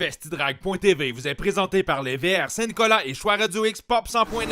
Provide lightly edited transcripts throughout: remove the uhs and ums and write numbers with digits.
Festidrag.tv vous est présenté par les VR Saint-Nicolas et Choix Radio X Pop 100.9.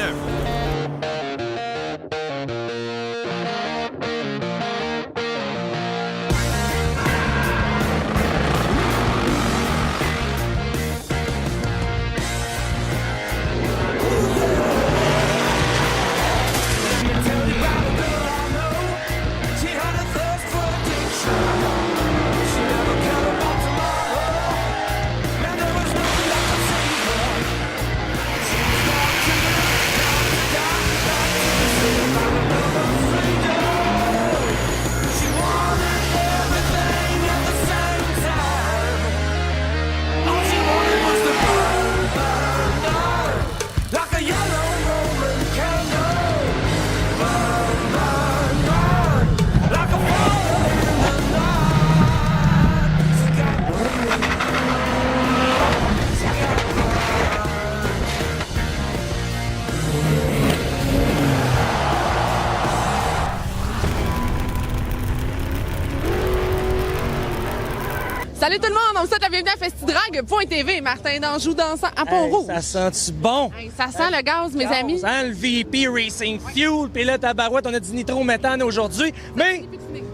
Salut tout le monde, on vous souhaite la bienvenue à Festidrag.tv. Martin Danjou dansant à Pont-Rouge. Ça sent-tu bon? Hey, ça sent le gaz, mes amis. Ça sent le VP Racing Fuel. Puis là, tabarouette, on a du nitrométhane aujourd'hui. Mais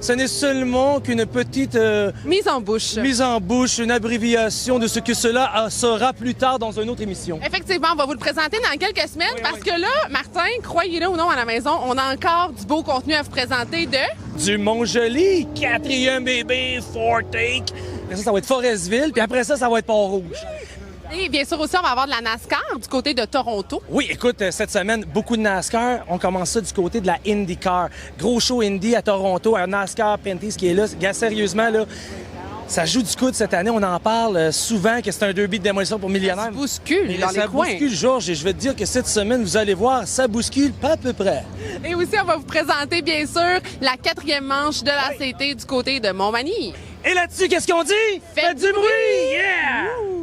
ce n'est seulement qu'une petite Mise en bouche. mise en bouche, une abréviation de ce que cela sera plus tard dans une autre émission. Effectivement, on va vous le présenter dans quelques semaines parce que là, Martin, croyez-le ou non à la maison, on a encore du beau contenu à vous présenter de... Du Mont-Joli, 4e bébé, Fort Take. Après ça va être Forestville. Puis après ça va être Pont-Rouge. Et bien sûr aussi, on va avoir de la NASCAR du côté de Toronto. Oui, écoute, cette semaine, beaucoup de NASCAR. On commence ça du côté de la IndyCar. Gros show Indy à Toronto, à NASCAR Penties qui est là. Gars, sérieusement, là, ça joue du coude cette année. On en parle souvent que c'est un derby de démolition pour millionnaires. Ça se bouscule Mais dans les ça coins. bouscule, Georges, et je vais te dire que cette semaine, vous allez voir, ça bouscule pas à peu près. Et aussi, on va vous présenter, bien sûr, la 4e manche de la CT du côté de Montmagny. Et là-dessus, qu'est-ce qu'on dit? Faites du bruit! Yeah!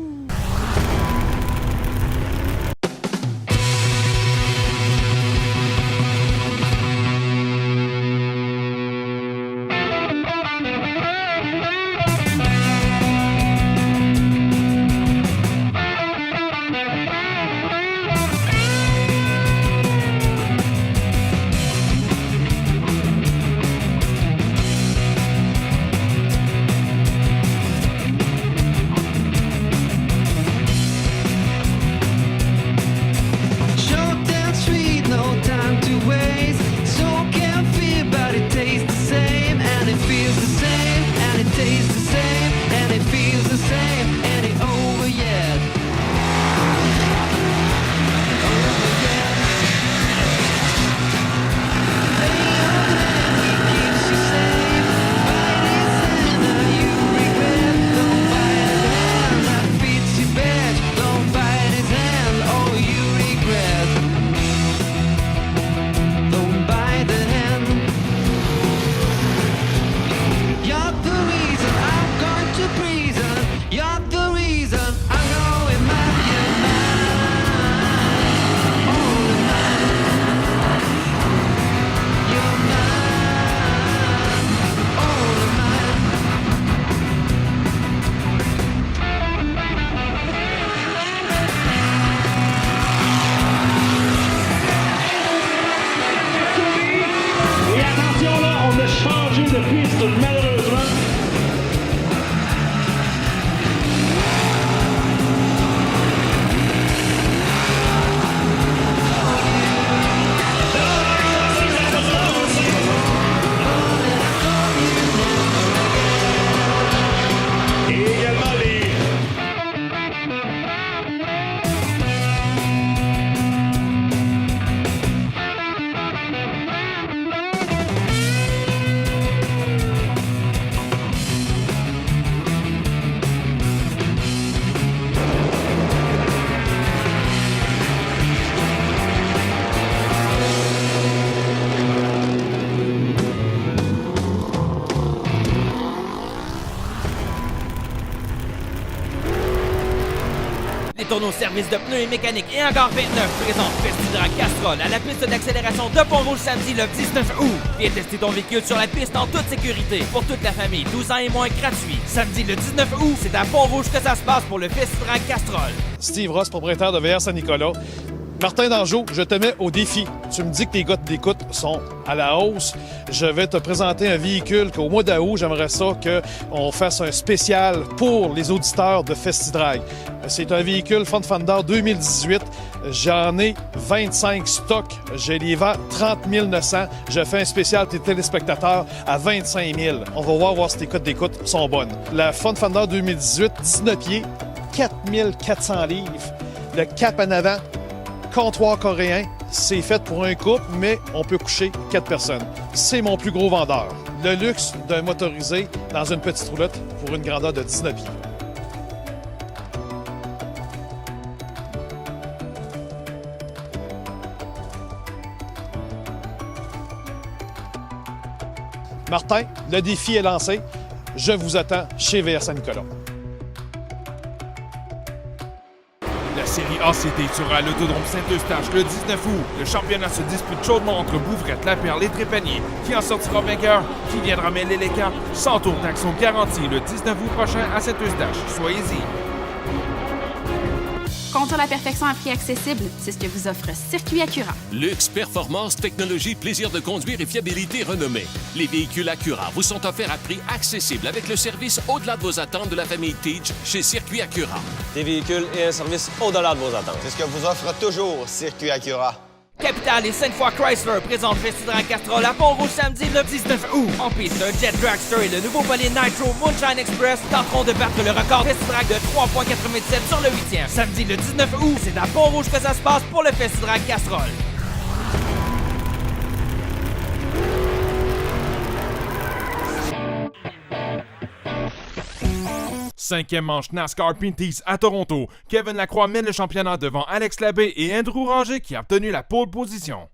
Des tourneaux services de pneus et mécaniques et Hangar 29 présente Festidrag Castrol à la piste d'accélération de Pont-Rouge samedi le 19 août. Viens tester ton véhicule sur la piste en toute sécurité. Pour toute la famille, 12 ans et moins gratuit. Samedi le 19 août, c'est à Pont-Rouge que ça se passe pour le Festidrag Castrol. Steve Ross, propriétaire de VR Saint-Nicolas. Martin Dangeau, je te mets au défi. Tu me dis que tes gars d'écoute sont à la hausse. Je vais te présenter un véhicule qu'au mois d'août, j'aimerais ça qu'on fasse un spécial pour les auditeurs de Festidrag. C'est un véhicule Fun Thunder 2018. J'en ai 25 stocks. Je les vends 30 900. Je fais un spécial pour tes téléspectateurs à 25 000. On va voir si tes cotes d'écoute sont bonnes. La Fun Thunder 2018, 19 pieds, 4400 livres. Le cap en avant, comptoir coréen, c'est fait pour un couple, mais on peut coucher 4 personnes. C'est mon plus gros vendeur. Le luxe d'un motorisé dans une petite roulotte pour une grandeur de 19 pieds. Martin, le défi est lancé. Je vous attends chez VR Saint-Nicolas. La série ACT sera à l'Autodrome Saint-Eustache le 19 août. Le championnat se dispute chaudement entre Bouvrette, La Perle et Trépanier. Qui en sortira vainqueur? Qui viendra mêler les camps? 100 tours d'action garantis le 19 août prochain à Saint-Eustache. Soyez-y. Contour la perfection à prix accessible, c'est ce que vous offre Circuit Acura. Luxe, performance, technologie, plaisir de conduire et fiabilité renommée. Les véhicules Acura vous sont offerts à prix accessible avec le service au-delà de vos attentes de la famille Teach chez Circuit Acura. Des véhicules et un service au-delà de vos attentes. C'est ce que vous offre toujours Circuit Acura. Capital et Sainte-Foy Chrysler présentent Festidrag Castrol à Pont-Rouge samedi le 19 août. En piste, un Jet Dragster et le nouveau bolide Nitro Moonshine Express tenteront de battre le record Festidrag de 3,87 sur le 8e. Samedi le 19 août, c'est à Pont-Rouge que ça se passe pour le Festidrag Castrol. Cinquième manche NASCAR Pinties à Toronto. Kevin Lacroix mène le championnat devant Alex Labbé et Andrew Ranger qui a obtenu la pole position.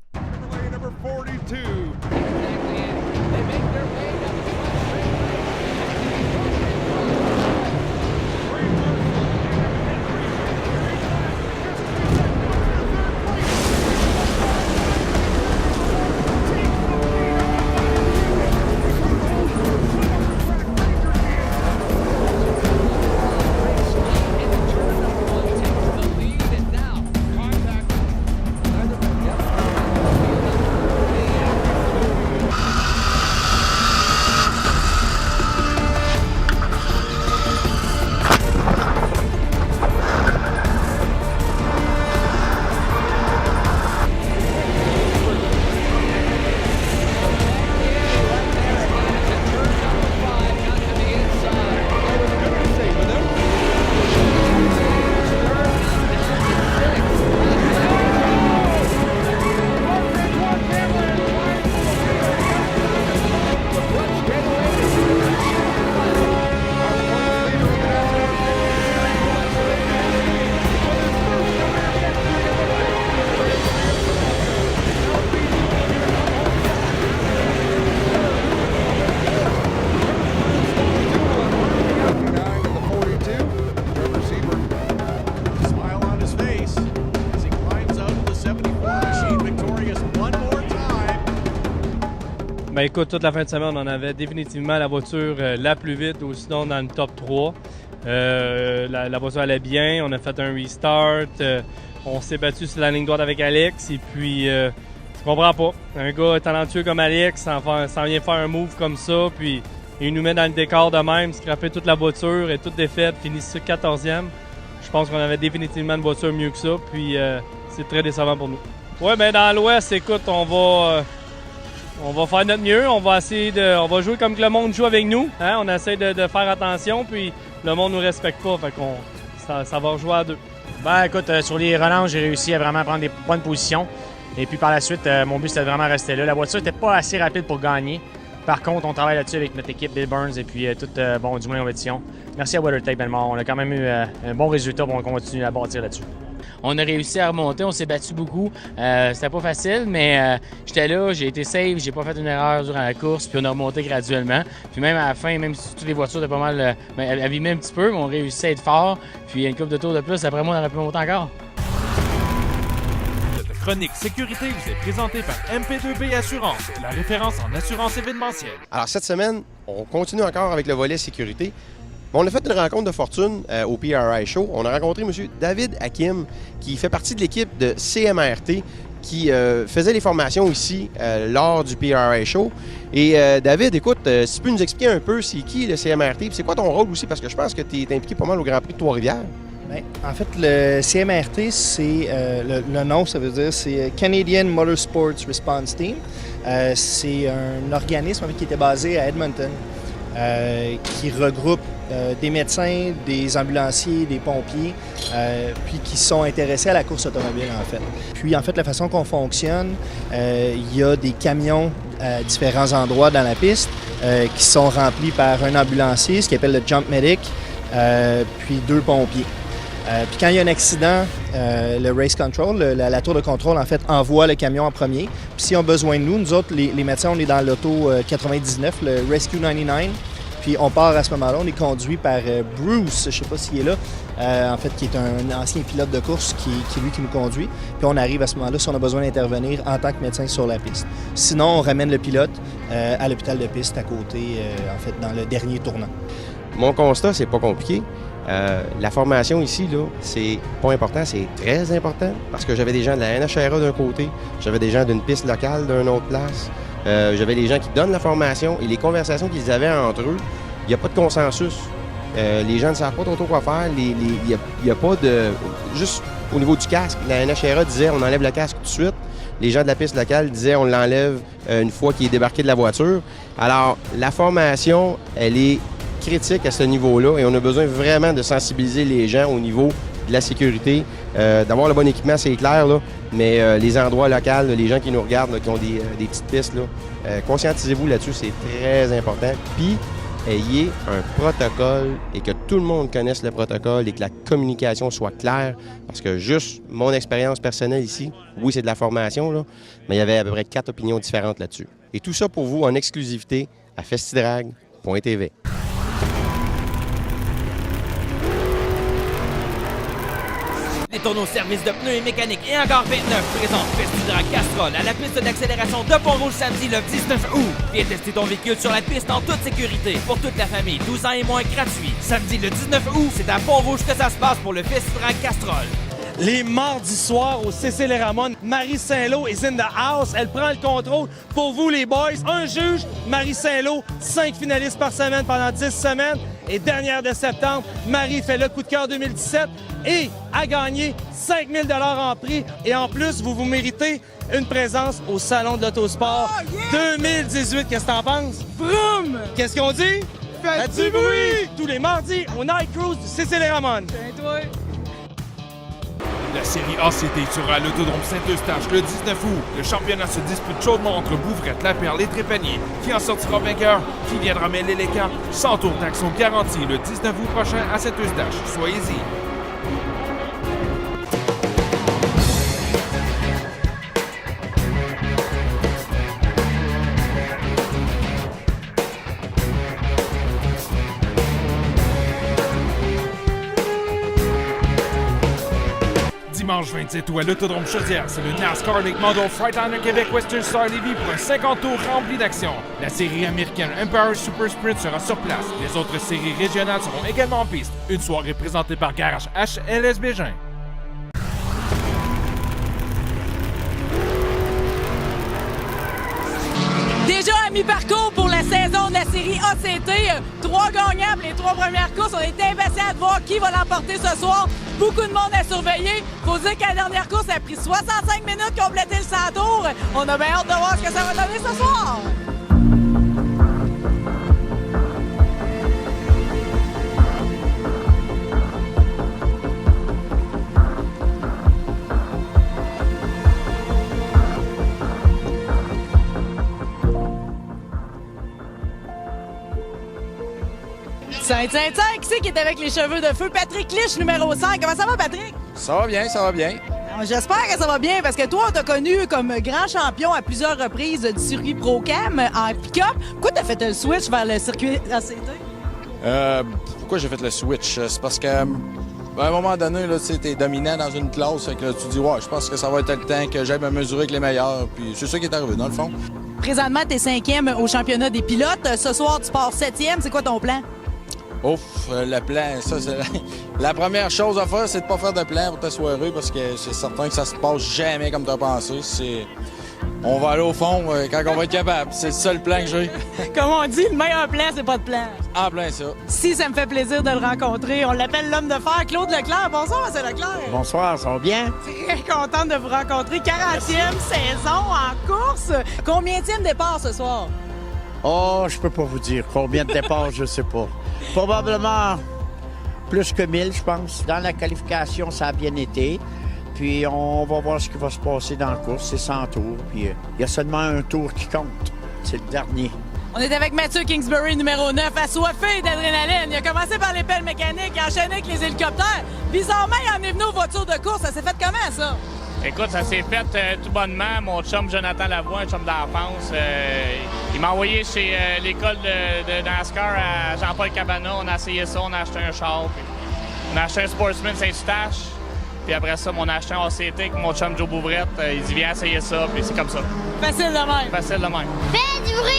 Ben écoute, toute la fin de semaine, on avait définitivement la voiture la plus vite, ou sinon dans le top 3. La voiture allait bien, on a fait un restart, on s'est battu sur la ligne droite avec Alex, et puis je comprends pas. Un gars talentueux comme Alex s'en vient faire un move comme ça, puis il nous met dans le décor de même, scraper toute la voiture et toute défaite, finit sur 14e. Je pense qu'on avait définitivement une voiture mieux que ça, puis c'est très décevant pour nous. Ouais, ben dans l'Ouest, écoute, on va faire notre mieux, on va jouer comme que le monde joue avec nous, hein? On essaie de faire attention, puis le monde nous respecte pas, fait qu'on ça va rejouer à deux. Ben écoute, sur les relances, j'ai réussi à vraiment prendre des bonnes positions, et puis par la suite, mon but c'était de vraiment rester là. La voiture n'était pas assez rapide pour gagner. Par contre, on travaille là-dessus avec notre équipe Bill Burns et puis tout du moins compétition. Merci à WeatherTech Belmont, on a quand même eu un bon résultat, on continue à bâtir là-dessus. On a réussi à remonter, on s'est battu beaucoup. C'était pas facile, mais j'étais là, j'ai été safe, j'ai pas fait une erreur durant la course, puis on a remonté graduellement. Puis même à la fin, même si toutes les voitures étaient pas mal abîmées un petit peu, mais on réussit à être fort. Puis une couple de tours de plus, après moi, on aurait pu monter encore. Cette chronique sécurité vous est présentée par MP2B Assurance, la référence en assurance événementielle. Alors, cette semaine, on continue encore avec le volet sécurité. On a fait une rencontre de fortune au PRI Show. On a rencontré M. David Hakim, qui fait partie de l'équipe de CMRT, qui faisait les formations ici lors du PRI Show. Et David, écoute, si tu peux nous expliquer un peu c'est qui le CMRT, puis c'est quoi ton rôle aussi, parce que je pense que tu es impliqué pas mal au Grand Prix de Trois-Rivières. Bien, en fait, le CMRT, c'est le nom, ça veut dire, c'est Canadian Motorsports Response Team. C'est un organisme qui était basé à Edmonton, qui regroupe des médecins, des ambulanciers, des pompiers, puis qui sont intéressés à la course automobile, en fait. Puis, en fait, la façon qu'on fonctionne, il y a des camions à différents endroits dans la piste qui sont remplis par un ambulancier, ce qu'on appelle le Jump Medic, puis 2 pompiers. Puis quand il y a un accident, le Race Control, la tour de contrôle, en fait, envoie le camion en premier. Puis s'ils ont besoin de nous, nous autres, les médecins, on est dans l'auto 99, le Rescue 99. Puis on part à ce moment-là, on est conduit par Bruce, je ne sais pas s'il est là, en fait, qui est un ancien pilote de course qui est lui qui nous conduit. Puis on arrive à ce moment-là si on a besoin d'intervenir en tant que médecin sur la piste. Sinon, on ramène le pilote à l'hôpital de piste à côté, en fait, dans le dernier tournant. Mon constat, c'est pas compliqué. La formation ici, là, c'est pas important, c'est très important parce que j'avais des gens de la NHRA d'un côté, j'avais des gens d'une piste locale d'une autre place, j'avais les gens qui donnent la formation et les conversations qu'ils avaient entre eux, il n'y a pas de consensus. Les gens ne savent pas trop quoi faire, il n'y a pas de... Juste au niveau du casque, la NHRA disait on enlève le casque tout de suite. Les gens de la piste locale disaient on l'enlève une fois qu'il est débarqué de la voiture. Alors, la formation, elle est critique à ce niveau-là et on a besoin vraiment de sensibiliser les gens au niveau de la sécurité. D'avoir le bon équipement, c'est clair, là, mais les endroits locaux, les gens qui nous regardent, là, qui ont des petites pistes, là, conscientisez-vous là-dessus, c'est très important. Puis, ayez un protocole et que tout le monde connaisse le protocole et que la communication soit claire. Parce que juste mon expérience personnelle ici, oui, c'est de la formation, là, mais il y avait à peu près 4 opinions différentes là-dessus. Et tout ça pour vous en exclusivité à festidrag.tv. Les tonneaux services de pneus et mécaniques et encore 29 présentent Festidrag Castrol à la piste d'accélération de Pont-Rouge samedi le 19 août. Viens tester ton véhicule sur la piste en toute sécurité pour toute la famille, 12 ans et moins gratuit. Samedi le 19 août, c'est à Pont-Rouge que ça se passe pour le Festidrag Castrol. Les mardis soirs au CC Les Ramones, Marie Saint-Lô is in the house. Elle prend le contrôle pour vous, les boys. Un juge, Marie Saint-Lô, 5 finalistes par semaine pendant 10 semaines. Et dernière de septembre, Marie fait le coup de cœur 2017 et a gagné 5 000 $ en prix. Et en plus, vous méritez une présence au Salon de l'Autosport 2018. Qu'est-ce que t'en penses? Vroom! Qu'est-ce qu'on dit? Faites du bruit! Tous les mardis au Night Cruise du CC Les Ramones. La série ACT sera à l'Autodrome Saint-Eustache le 19 août. Le championnat se dispute chaudement entre Bouvrette, Laperle et Trépanier. Qui en sortira vainqueur? Qui viendra mêler les cartes? 100 tours d'action garantis le 19 août prochain à Saint-Eustache. Soyez-y! Dimanche 27 août à l'Autodrome Chaudière, c'est le NASCAR Lake Model Freightliner Québec Western Star Lévis pour un 50 tours rempli d'action. La série américaine Empire Super Sprint sera sur place. Les autres séries régionales seront également en piste. Une soirée présentée par Garage HLS Bégin. Déjà à mi-parcours pour la saison de la série ACT, 3 gagnables, les 3 premières courses. On est impatients de voir qui va l'emporter ce soir. Beaucoup de monde à surveiller. Faut dire que la dernière course a pris 65 minutes compléter le 100 tours. On a bien hâte de voir ce que ça va donner ce soir. Saint-Saint-Saint, qui c'est qui est avec les cheveux de feu? Patrick Lich, numéro 5. Comment ça va, Patrick? Ça va bien, ça va bien. J'espère que ça va bien parce que toi, on t'a connu comme grand champion à plusieurs reprises du circuit Pro-Cam en pick-up. Pourquoi t'as fait le switch vers le circuit ACT? Pourquoi j'ai fait le switch? C'est parce que, à un moment donné, tu es dominant dans une classe, fait que là, tu dis, ouais, je pense que ça va être le temps que j'aille me mesurer avec les meilleurs. Puis c'est ça qui est arrivé, dans le fond. Présentement, t'es 5e au championnat des pilotes. Ce soir, tu pars 7e. C'est quoi ton plan? Ouf, le plan, ça, c'est la première chose à faire, c'est de pas faire de plan pour ta soirée parce que c'est certain que ça se passe jamais comme tu as pensé. On va aller au fond quand on va être capable. C'est le seul plan que j'ai. Comme on dit, le meilleur plan, c'est pas de plan. En plein ça. Si ça me fait plaisir de le rencontrer, on l'appelle l'homme de fer, Claude Leclerc. Bonsoir, M. Leclerc. Bonsoir, ça va bien? Très contente de vous rencontrer. 40e saison en course. Combienième départ ce soir? Oh, je peux pas vous dire. Combien de départs, je sais pas. Probablement plus que 1000, je pense. Dans la qualification, ça a bien été. Puis on va voir ce qui va se passer dans la course. C'est 100 tours. Puis il y a seulement un tour qui compte. C'est le dernier. On est avec Mathieu Kingsbury, numéro 9, assoiffé d'adrénaline. Il a commencé par les pelles mécaniques, il a enchaîné avec les hélicoptères. Bizarrement, il en est venu aux voitures de course. Ça s'est fait comment, ça? Écoute, ça s'est fait tout bonnement. Mon chum Jonathan Lavoie, un chum d'enfance, il m'a envoyé chez l'école de NASCAR à Jean-Paul Cabana. On a essayé ça, on a acheté un char. Puis on a acheté un Sportsman Saint-Eustache. Puis après ça, on a acheté un ACT avec mon chum Joe Bouvrette. Il dit, viens essayer ça, puis c'est comme ça. Facile de même. Facile de même. Fais du bruit!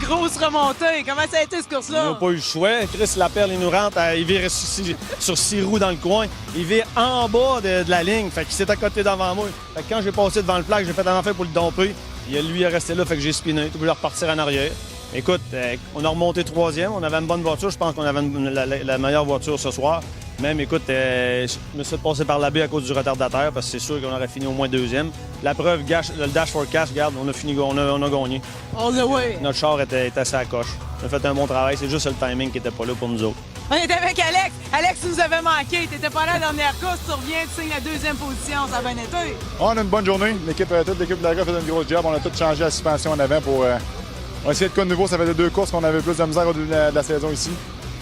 Grosse remontée. Comment ça a été ce course-là? On n'a pas eu le choix. Chris Laperle, il nous rentre. Il vire sur 6 roues dans le coin. Il vire en bas de la ligne. Fait qu'il s'est accoté devant moi. Fait que quand j'ai passé devant le plaque, j'ai fait un enfer pour le domper. Lui est resté là, fait que j'ai spiné. Tout voulu repartir en arrière. Écoute, on a remonté 3e. On avait une bonne voiture. Je pense qu'on avait la meilleure voiture ce soir. Même, écoute, je me suis passé par la baie à cause du retardateur parce que c'est sûr qu'on aurait fini au moins 2e. La preuve, le dash forecast, regarde, on a gagné. All the way. Notre char était assez à coche. On a fait un bon travail. C'est juste le timing qui n'était pas là pour nous autres. On est avec Alex. Alex, tu nous avais manqué. Tu n'étais pas là la dernière course. Tu reviens, tu signes la 2e position. Ça a bien été. On a une bonne journée. Toute l'équipe de la faisait une grosse job. On a tout changé la suspension en avant pour essayer de quoi de nouveau. Ça faisait 2 courses qu'on avait plus de misère au début de la saison ici.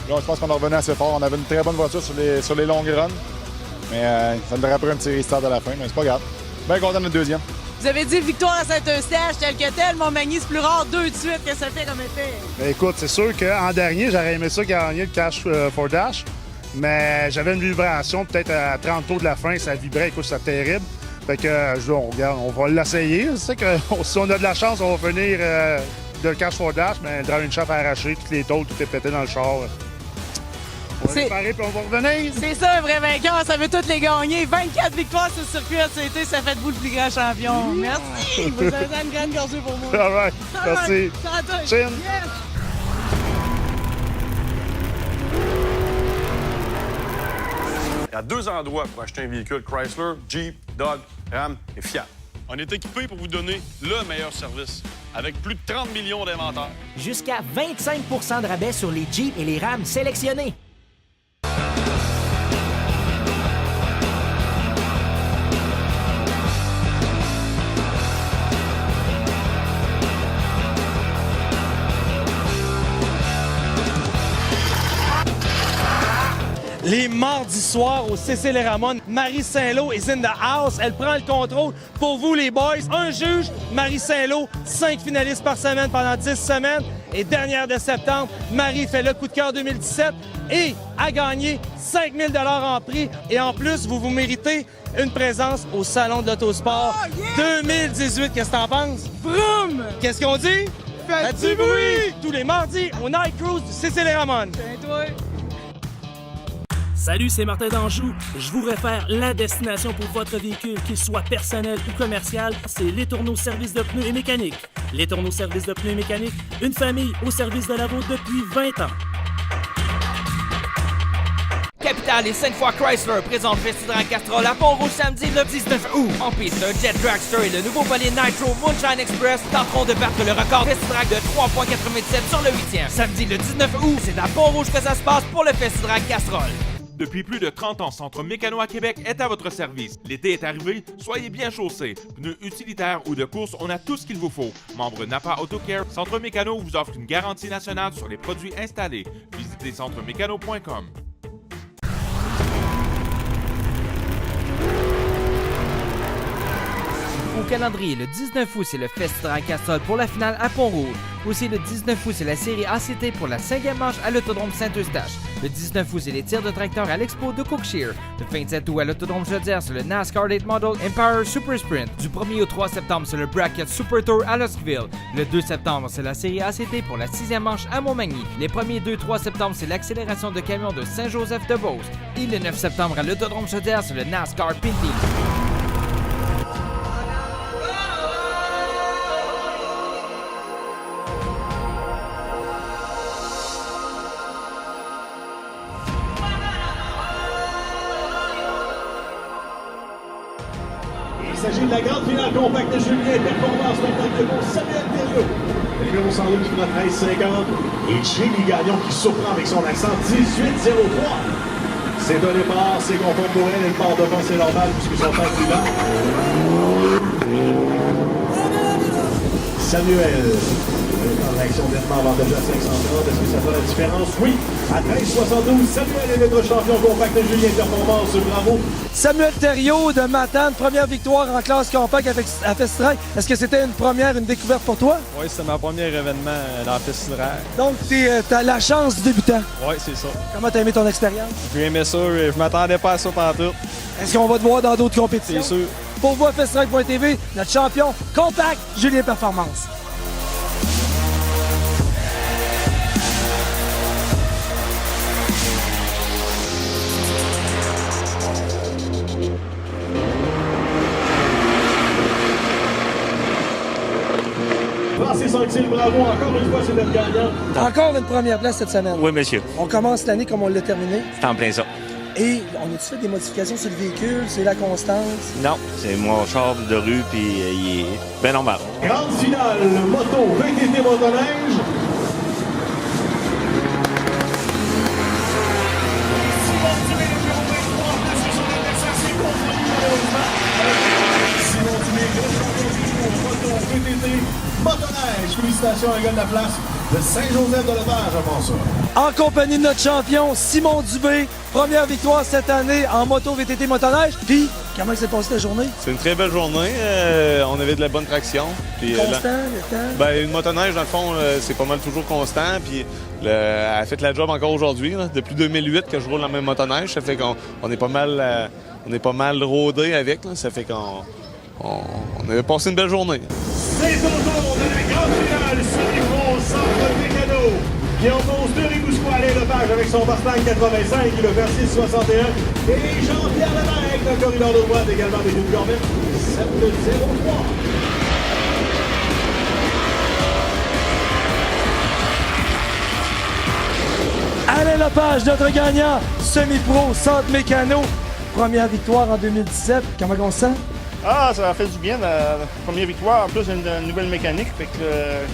Là, je pense qu'on est revenu assez fort. On avait une très bonne voiture sur les longues runs. Mais ça devrait après un petit restart à la fin. Mais c'est pas grave. Bien content de notre 2e. Vous avez dit victoire à Saint-Eustache tel que tel. Montmagny, c'est plus rare 2 de suite. Qu'est-ce que ça fait comme effet? Bien, écoute, c'est sûr qu'en dernier, j'aurais aimé ça gagner le Cash for Dash. Mais j'avais une vibration, peut-être à 30 tours de la fin, ça vibrait. Écoute, c'était terrible. Fait que, on va l'essayer. C'est que si on a de la chance, on va finir de le Cash for Dash. Mais le driving shaft a arraché, toutes les tôles, tout est pété dans le char. On va réparer puis on va revenir. C'est ça, un vrai vainqueur. Ça veut toutes les gagner. 24 victoires sur le circuit ACT. Ça fait de vous le plus grand champion. Merci. Vous avez une grande gorgée pour moi. All right. Merci. Chin. Yes. Il y a 2 endroits pour acheter un véhicule Chrysler, Jeep, Dodge, Ram et Fiat. On est équipé pour vous donner le meilleur service, avec plus de 30 millions d'inventaires. Jusqu'à 25 % de rabais sur les Jeeps et les Rams sélectionnés. Les mardis soirs au CC Ramon, Marie Saint-Lô is in the house. Elle prend le contrôle pour vous, les boys. Un juge, Marie Saint-Lô, 5 finalistes par semaine pendant 10 semaines. Et dernière de septembre, Marie fait le coup de cœur 2017 et a gagné 5 000 $ en prix. Et en plus, vous méritez une présence au Salon de l'Autosport 2018. Qu'est-ce que t'en penses? Vroom! Qu'est-ce qu'on dit? Faites du bruit! Tous les mardis au Night Cruise du CC Ramon. toi. Salut, c'est Martin d'Anjou. Je vous réfère la destination pour votre véhicule, qu'il soit personnel ou commercial, c'est Les Tourneaux Services de pneus et mécanique. Les Tourneaux Services de pneus et mécanique, une famille au service de la route depuis 20 ans. Capital et Sainte-Foy Chrysler présentent Festidrag Castrol à Pont-Rouge samedi le 19 août. En piste, un Jet Dragster et le nouveau bolide Nitro Moonshine Express tenteront de battre le record Festidrag de 3,87 sur le 8e. Samedi le 19 août, c'est à Pont-Rouge que ça se passe pour le Festidrag Castrol. Depuis plus de 30 ans, Centre Mécano à Québec est à votre service. L'été est arrivé, soyez bien chaussés. Pneus utilitaires ou de course, on a tout ce qu'il vous faut. Membre Napa AutoCare, Centre Mécano vous offre une garantie nationale sur les produits installés. Visitez centremécano.com. Au calendrier, le 19 août, c'est le Festidrag Castrol pour la finale à Pont-Rouge. Aussi, le 19 août, c'est la série ACT pour la 5e manche à l'Autodrome Saint-Eustache. Le 19 août, c'est les tirs de tracteurs à l'Expo de Cookshire. Le 27 août, à l'Autodrome Chaudière, c'est le NASCAR Late Model Empire Super Sprint. Du 1er au 3 septembre, c'est le Bracket Super Tour à Luskville. Le 2 septembre, c'est la série ACT pour la 6e manche à Montmagny. Les 1er 2-3 septembre, c'est l'accélération de camions de Saint-Joseph-de-Beauce. Et le 9 septembre, à l'Autodrome Chaudière, c'est le NASCAR Pinty. Il s'agit de la grande finale compacte de Julien, performance spectacle de Samuel Thériault. Le numéro 102 qui fera 13,50. Et Jenny Gagnon qui surprend avec son accent 18,03. C'est un départ, c'est content pour elle. Elle part devant, c'est normal puisque son temps est plus lent. Samuel. En action nettement avantageux à 530. Est-ce que ça fait la différence? Oui. À 13,72, Samuel est notre champion compact de Julien Performance. Bravo. Samuel Thériault de Matane, première victoire en classe compact à Festidrag. Est-ce que c'était une découverte pour toi? Oui, c'était mon premier événement dans Festidrag. Donc, t'as la chance du débutant. Oui, c'est ça. Comment t'as aimé ton expérience? J'ai aimé ça, je m'attendais pas à ça partout. Est-ce qu'on va te voir dans d'autres compétitions? C'est sûr. Pour vous à Festidrag.tv, notre champion compact, Julien Performance. Francis Anctil, bravo. Encore une fois, c'est notre gagnant. Encore une première place cette semaine. Oui, monsieur. On commence l'année comme on l'a terminé. C'est en plein ça. Et on a-tu fait des modifications sur le véhicule? C'est la constance? Non, c'est mon char de rue, puis il est bien normal. Grande finale, moto, VTT motoneige. motoneige. Félicitations à un gars de la place de Saint-Joseph-de-Lepage, je pense. En compagnie de notre champion, Simon Dubé. Première victoire cette année en moto VTT motoneige. Puis, comment s'est passée ta journée? C'est une très belle journée. On avait de la bonne traction. Puis, Constant, le temps? Ben, une motoneige, dans le fond, c'est pas mal toujours constant. Puis, elle a fait la job encore aujourd'hui. Depuis 2008 que je roule la même motoneige. Ça fait qu'on est pas mal rodé avec. Là. Ça fait qu'on avait passé une belle journée. C'est au tour de la grande finale semi-pro centre Mécano qui oppose deux Ribouscois Alain Lepage avec son Mustang 85 et le Versys 61 et Jean-Pierre Lemaire dans le corridor de droite également avec une Corvette 703. Alain Lepage, notre gagnant, semi-pro, centre mécano. Première victoire en 2017. Comment on se sent? Ah, ça a fait du bien, la première victoire. En plus, une nouvelle mécanique. Fait que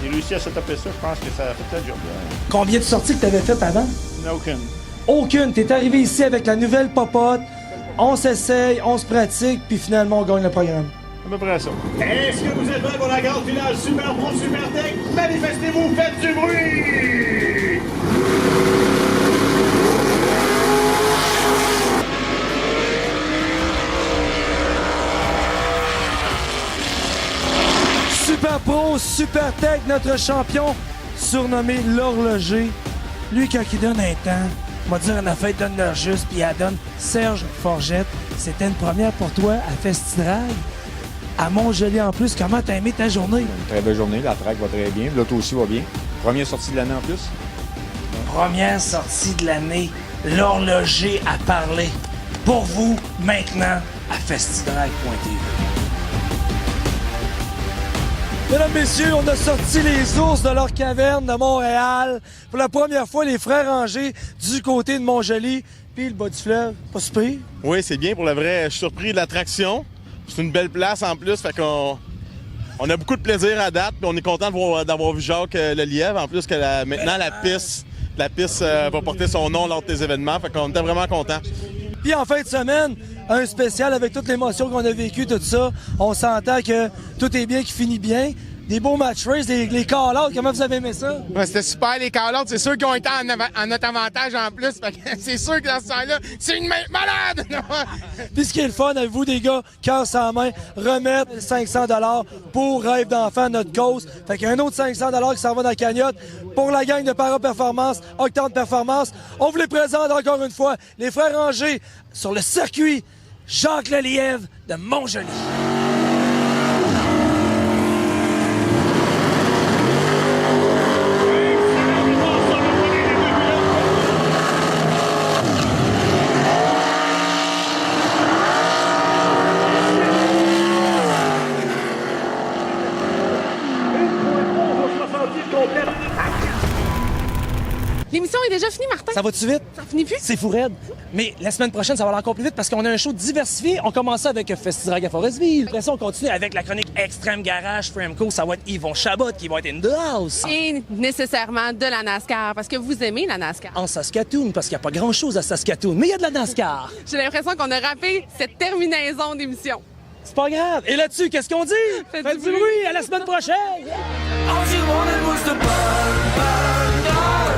j'ai réussi à setuper ça. Je pense que ça a fait la job. Combien de sorties que tu avais faites avant? Aucune. Aucune. Tu es arrivé ici avec la nouvelle popote. On s'essaye, on se pratique, puis finalement, on gagne le programme. À peu près ça. Est-ce que vous êtes prêts pour la grande finale Super Pro Super Tech? Manifestez-vous, faites du bruit! Super Pro, Super Tech, notre champion, surnommé l'horloger. Lui, quand il donne un temps, on va dire une affaire, donne leur juste, puis elle donne Serge Forgette. C'était une première pour toi à Festidrag. À Montgelé en plus, comment t'as aimé ta journée? Une très belle journée, la track va très bien, l'auto aussi va bien. Première sortie de l'année en plus. Première sortie de l'année, l'horloger a parlé. Pour vous, maintenant, à festidrag.tv. Mesdames, messieurs, on a sorti les ours de leur caverne de Montréal. Pour la première fois, les frères rangés du côté de Montjoli, puis le bas du fleuve. Pas super? Oui, c'est bien pour le vrai. Je suis surpris de l'attraction. C'est une belle place en plus, fait qu'on a beaucoup de plaisir à date. Puis on est content d'avoir vu Jacques le Lièvre. En plus que maintenant la piste va porter son nom lors des événements. Fait qu'on était vraiment contents. Puis en fin de semaine, un spécial avec toute l'émotion qu'on a vécue, tout ça. On s'entend que tout est bien qui finit bien. Des beaux match race, les call-outs, comment vous avez aimé ça? Ouais, c'était super, les call-outs. C'est sûr qu'ils ont été en notre avantage en plus. Fait que c'est sûr que dans ce temps-là, c'est une malade! Puis ce qui est le fun, avec vous, des gars, cœur sans main, remettre 500$ pour Rêve d'enfant, notre cause. Fait qu'il y a un autre 500$ qui s'en va dans la cagnotte pour la gang de Para-Performance, Octane Performance. On vous les présente encore une fois, les frères Rangés sur le circuit Jacques Lelièvre de Montjoli. L'émission est déjà finie, Martin? Ça va-tu vite? Ça finit plus? C'est fou raide. Mais la semaine prochaine, ça va aller encore plus vite parce qu'on a un show diversifié. On commence avec Festidrag à Forestville. Après ça, on continue avec la chronique Extreme Garage Framco. Ça va être Yvon Chabot qui va être in the house. Et nécessairement de la NASCAR, parce que vous aimez la NASCAR. En Saskatoon, parce qu'il n'y a pas grand-chose à Saskatoon, mais il y a de la NASCAR. J'ai l'impression qu'on a rappé cette terminaison d'émission. C'est pas grave. Et là-dessus, qu'est-ce qu'on dit? Faites du bruit. À la semaine prochaine! All you wanted was the burn, burn, burn.